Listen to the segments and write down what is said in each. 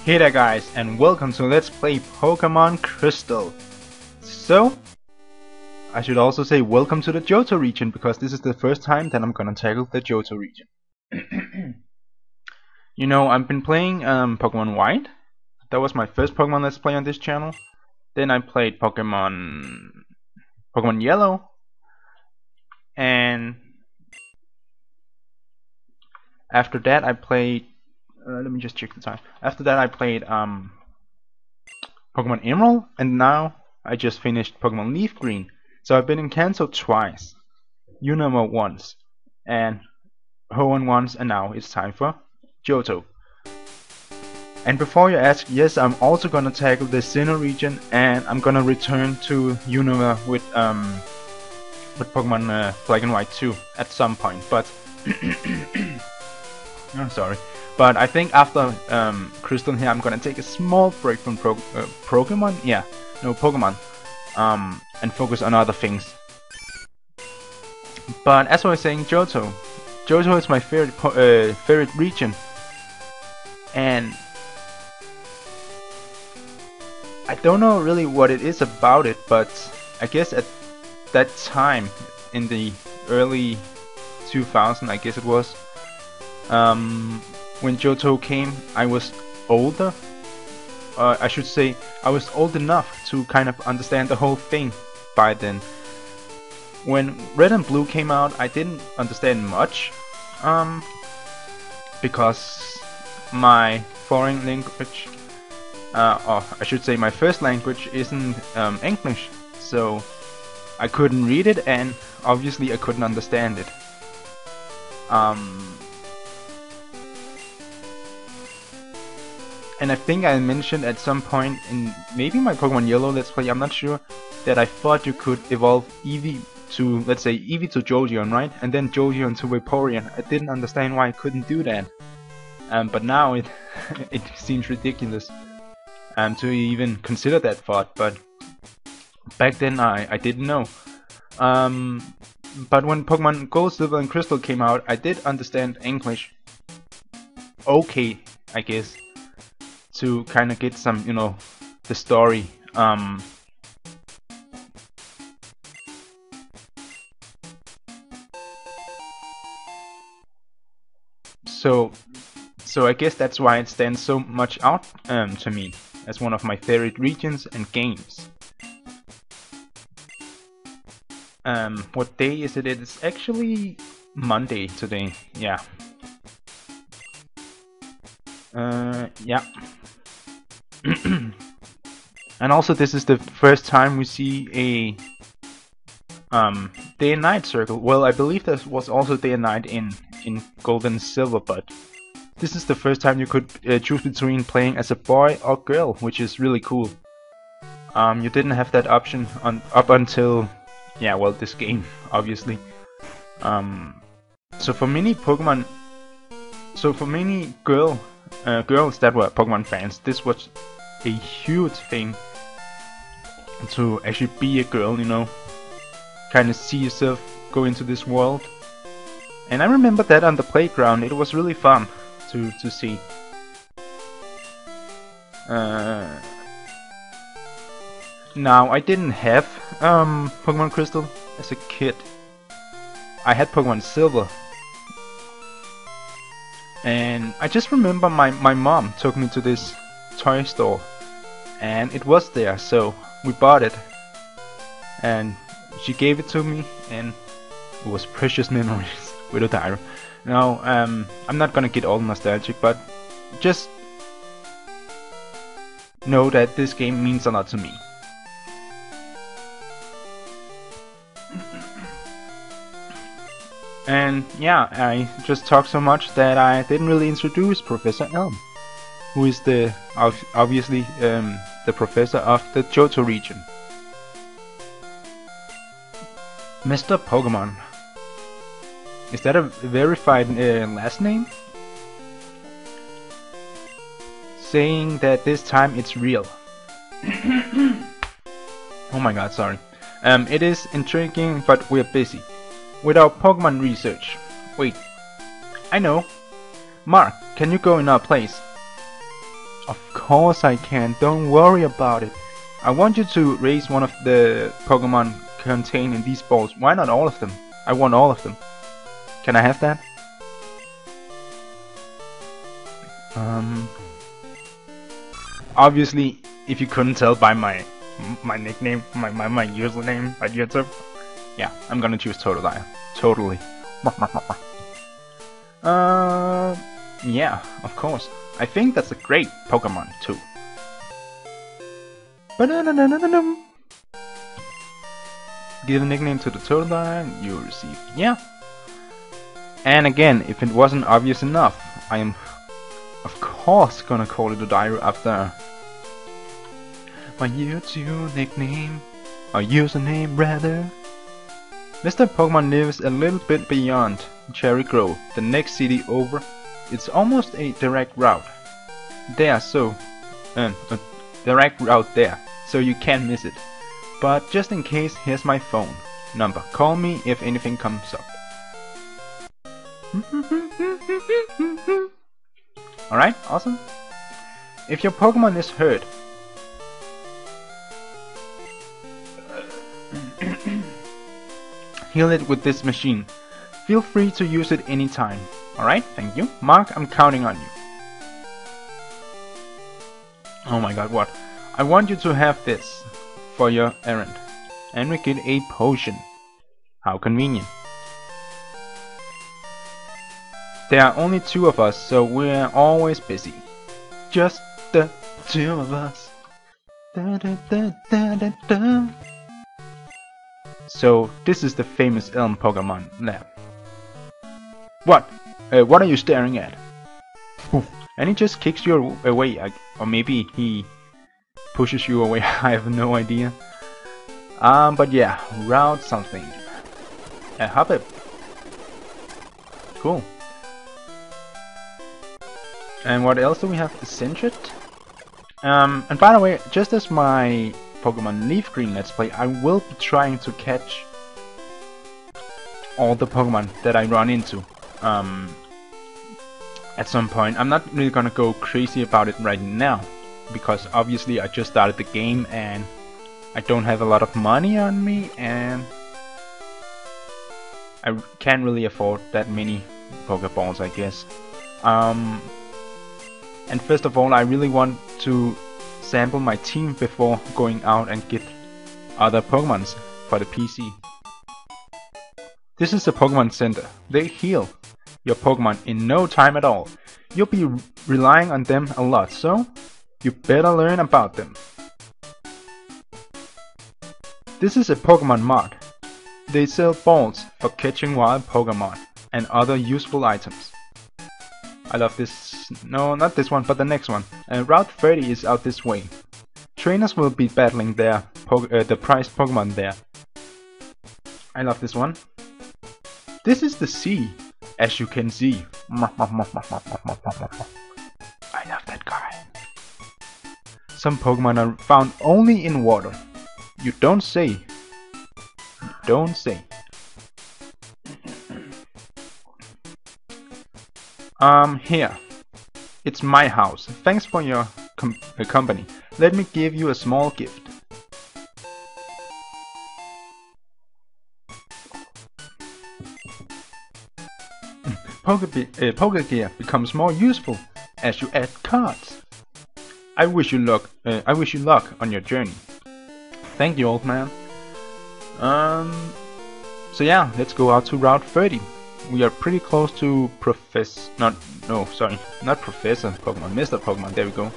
Hey there guys, and welcome to Let's Play Pokémon Crystal. So, I should also say welcome to the Johto region, because this is the first time that I'm gonna tackle the Johto region. You know, I've been playing Pokemon White. That was my first Pokemon Let's Play on this channel. Then I played Pokemon Yellow. And after that I played let me just check the time. After that I played Pokemon Emerald, and now I just finished Pokemon Leaf Green. So I've been in Kanto twice, Unova once, and Hoenn once, and now it's time for Johto. And before you ask, yes, I'm also gonna tackle the Sinnoh region, and I'm gonna return to Unova with Pokemon Black and White 2 at some point, but I'm sorry. But I think after Crystal here, I'm gonna take a small break from Pokemon, and focus on other things. But as I was saying, Johto is my favorite region, and I don't know really what it is about it, but I guess at that time in the early 2000s, I guess it was, when Johto came, I was older. I should say I was old enough to kind of understand the whole thing by then. When Red and Blue came out, I didn't understand much, because my foreign language, or I should say my first language, isn't English, so I couldn't read it, and obviously I couldn't understand it. And I think I mentioned at some point in maybe my Pokemon Yellow Let's Play, I'm not sure, that I thought you could evolve Eevee to, let's say, Eevee to Jolteon, right? And then Jolteon to Vaporeon. I didn't understand why I couldn't do that. But now it seems ridiculous to even consider that thought, but back then I didn't know. But when Pokemon Gold, Silver and Crystal came out, I did understand English. Okay, I guess, to kind of get some, you know, the story. So I guess that's why it stands so much out to me as one of my favorite regions and games. What day is it? It's actually Monday today. Yeah. Yeah. And also, this is the first time we see a day and night circle. Well, I believe there was also day and night in Gold and Silver, but this is the first time you could choose between playing as a boy or girl, which is really cool. You didn't have that option up until, yeah, well, this game, obviously. So for many girls that were Pokemon fans, this was a huge thing to actually be a girl, you know, kind of see yourself go into this world. And I remember that on the playground, it was really fun to see. Now, I didn't have Pokemon Crystal as a kid. I had Pokemon Silver. And I just remember my mom took me to this toy store, and it was there, so we bought it. And she gave it to me, and it was precious memories with a diary. Now, I'm not gonna get all nostalgic, but just know that this game means a lot to me. And yeah, I just talked so much that I didn't really introduce Professor Elm, who is obviously the professor of the Johto region. Mr. Pokemon. Is that a verified last name? Saying that this time it's real. Oh my god, sorry. It is intriguing, but we're busy with our Pokemon research. Wait, I know. Mark, can you go in our place? Of course I can, don't worry about it. I want you to raise one of the Pokemon contained in these balls. Why not all of them? I want all of them. Can I have that? Obviously, if you couldn't tell by my nickname, my username at YouTube, yeah, I'm gonna choose Totodile. Totally. Yeah, of course. I think that's a great Pokemon too. Give a nickname to the Totodile, you receive. Yeah. And again, if it wasn't obvious enough, I am of course gonna call it a diary after my YouTube nickname, or username rather. Mr. Pokemon lives a little bit beyond Cherry Grove, the next city over. It's almost a direct route there, so a direct route there, so you can't miss it. But just in case, here's my phone number. Call me if anything comes up. Alright, awesome. If your Pokemon is hurt, heal it with this machine. Feel free to use it anytime. Alright, thank you. Mark, I'm counting on you. Oh my god, what? I want you to have this for your errand. And we get a potion. How convenient. There are only 2 of us, so we're always busy. Just the 2 of us. Da, da, da, da, da, da. So, this is the famous Elm Pokemon lab. What? What are you staring at? And he just kicks you away, or maybe he pushes you away, I have no idea. But yeah, route something. Hop it. Cool. And what else do we have? Eccentric. And by the way, just as my Pokemon Leaf Green Let's Play, I will be trying to catch all the Pokemon that I run into at some point. I'm not really gonna go crazy about it right now, because obviously I just started the game and I don't have a lot of money on me, and I can't really afford that many Pokeballs, I guess. And first of all, I really want to sample my team before going out and get other Pokemons for the PC. This is the Pokemon Center. They heal your Pokemon in no time at all. You'll be relying on them a lot, so you better learn about them. This is a Pokemon Mart. They sell balls for catching wild Pokemon and other useful items. I love this. No, not this one, but the next one. Route 30 is out this way. Trainers will be battling the prized Pokemon there. I love this one. This is the sea, as you can see. I love that guy. Some Pokemon are found only in water. You don't say. You don't say. Here. It's my house. Thanks for your company. Let me give you a small gift. Pokegear becomes more useful as you add cards. I wish you luck on your journey. Thank you, old man. So yeah, let's go out to Route 30. We are pretty close to not Professor Pokemon, Mr. Pokemon, there we go.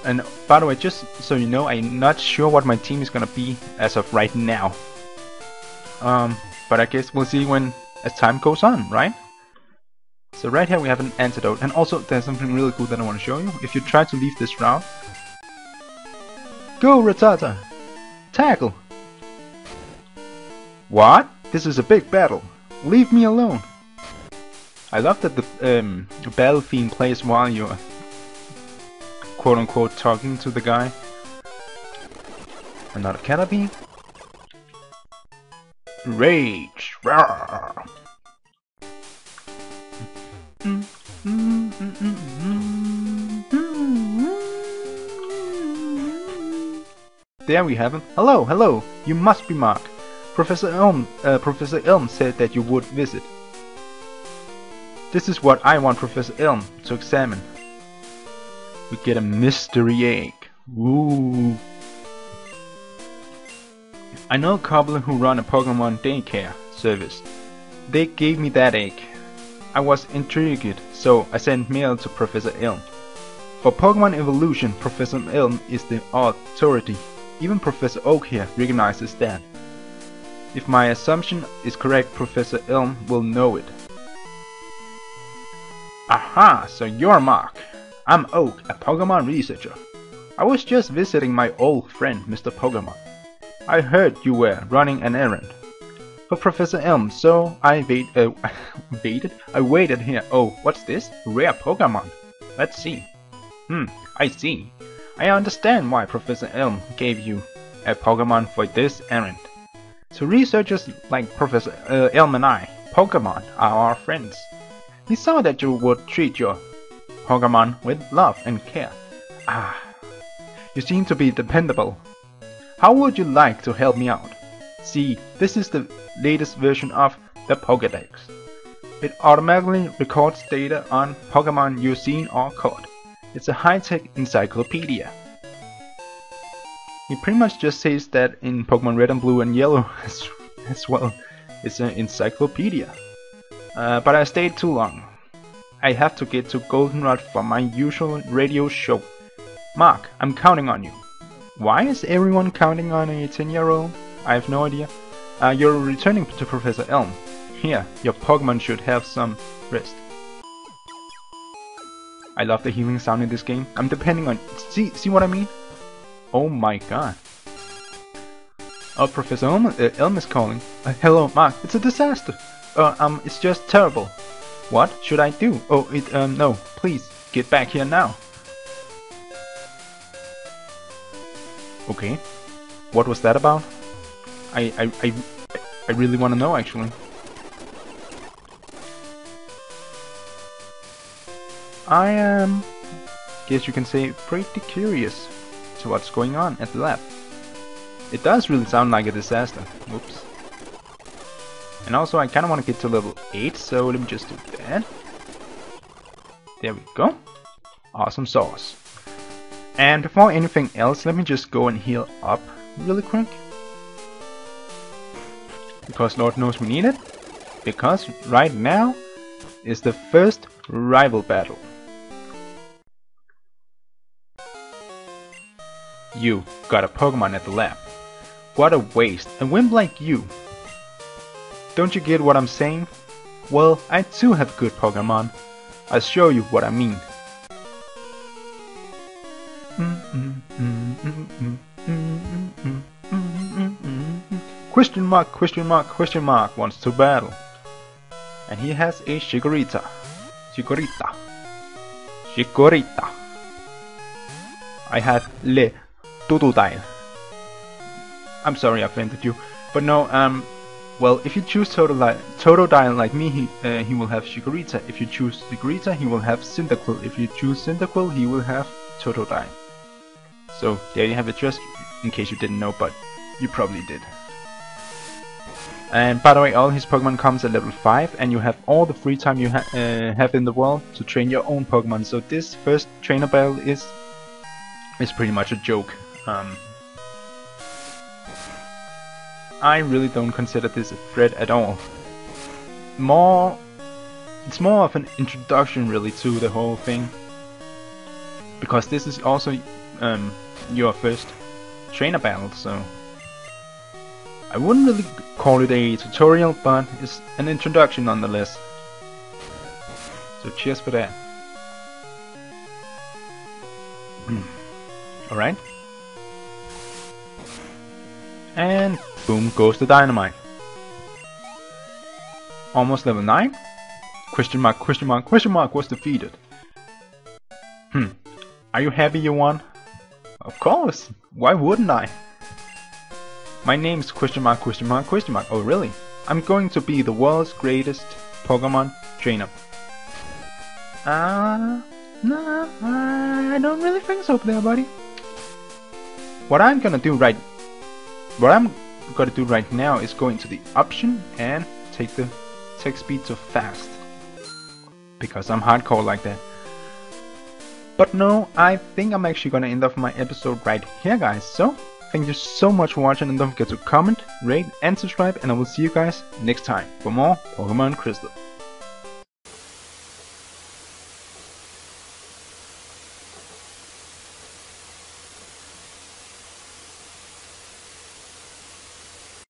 And by the way, just so you know, I'm not sure what my team is gonna be as of right now. But I guess we'll see as time goes on, right? So right here we have an antidote, and also there's something really cool that I want to show you. If you try to leave this route, go Rattata! Tackle! What? This is a big battle. Leave me alone. I love that the battle theme plays while you're quote-unquote talking to the guy. Another Caterpie. Rage! Rawr. there we have him. Hello, hello. You must be Mark. Professor Elm said that you would visit. This is what I want Professor Elm to examine. We get a mystery egg. Ooh. I know a couple who run a Pokemon daycare service. They gave me that egg. I was intrigued, so I sent mail to Professor Elm. For Pokemon evolution, Professor Elm is the authority. Even Professor Oak here recognizes that. If my assumption is correct, Professor Elm will know it. Aha, so you're Mark. I'm Oak, a Pokemon researcher. I was just visiting my old friend, Mr. Pokemon. I heard you were running an errand for Professor Elm, so I waited here. Oh, what's this? Rare Pokemon. Let's see. I see. I understand why Professor Elm gave you a Pokemon for this errand. To researchers like Professor Elm and I, Pokemon are our friends. He saw that you would treat your Pokemon with love and care. Ah, you seem to be dependable. How would you like to help me out? See, this is the latest version of the Pokédex. It automatically records data on Pokemon you've seen or caught. It's a high-tech encyclopedia. He pretty much just says that in Pokemon Red and Blue and Yellow as well. It's an encyclopedia. But I stayed too long. I have to get to Goldenrod for my usual radio show. Mark, I'm counting on you. Why is everyone counting on a 10-year-old? I have no idea. You're returning to Professor Elm. Here, your Pokemon should have some rest. I love the healing sound in this game. I'm depending on... See what I mean? Oh my god. Oh, Professor Elm is calling. Hello, Mark. It's a disaster. It's just terrible. What should I do? Oh, no. Please, get back here now. Okay. What was that about? I really want to know, actually. I am, guess you can say, pretty curious to what's going on at the lab. It does really sound like a disaster. Whoops. And also I kind of want to get to level 8, so let me just do that. There we go. Awesome sauce. And before anything else, let me just go and heal up really quick. Because Lord knows we need it. Because right now is the first rival battle. You got a Pokemon at the lab. What a waste, a wimp like you. Don't you get what I'm saying? Well, I too have good Pokemon. I'll show you what I mean. Question mark, question mark, question mark wants to battle. And he has a Chikorita. I have Le Totodile. I'm sorry I offended you, but no, well, if you choose Totodile like me, he will have Chikorita. If you choose Chikorita, he will have Cyndaquil. If you choose Cyndaquil, he will have Totodile. So there you have it, just in case you didn't know, but you probably did. And by the way, all his Pokemon comes at level 5, and you have all the free time you have in the world to train your own Pokemon. So this first trainer battle is pretty much a joke. I really don't consider this a threat at all. It's more of an introduction really to the whole thing, because this is also your first trainer battle, so I wouldn't really call it a tutorial, but it's an introduction nonetheless. So cheers for that. Alright. And boom goes the dynamite. Almost level 9? Question mark, question mark, question mark was defeated. Are you happy you won? Of course, why wouldn't I? My name's question mark, question mark, question mark. Oh really? I'm going to be the world's greatest Pokemon trainer. No, I don't really think so there, buddy. what I'm gonna do right now is go into the option and take the text speed to fast, because I'm hardcore like that. But no, I think I'm actually gonna end off my episode right here, guys. So thank you so much for watching, and don't forget to comment, rate and subscribe, and I will see you guys next time for more Pokemon Crystal.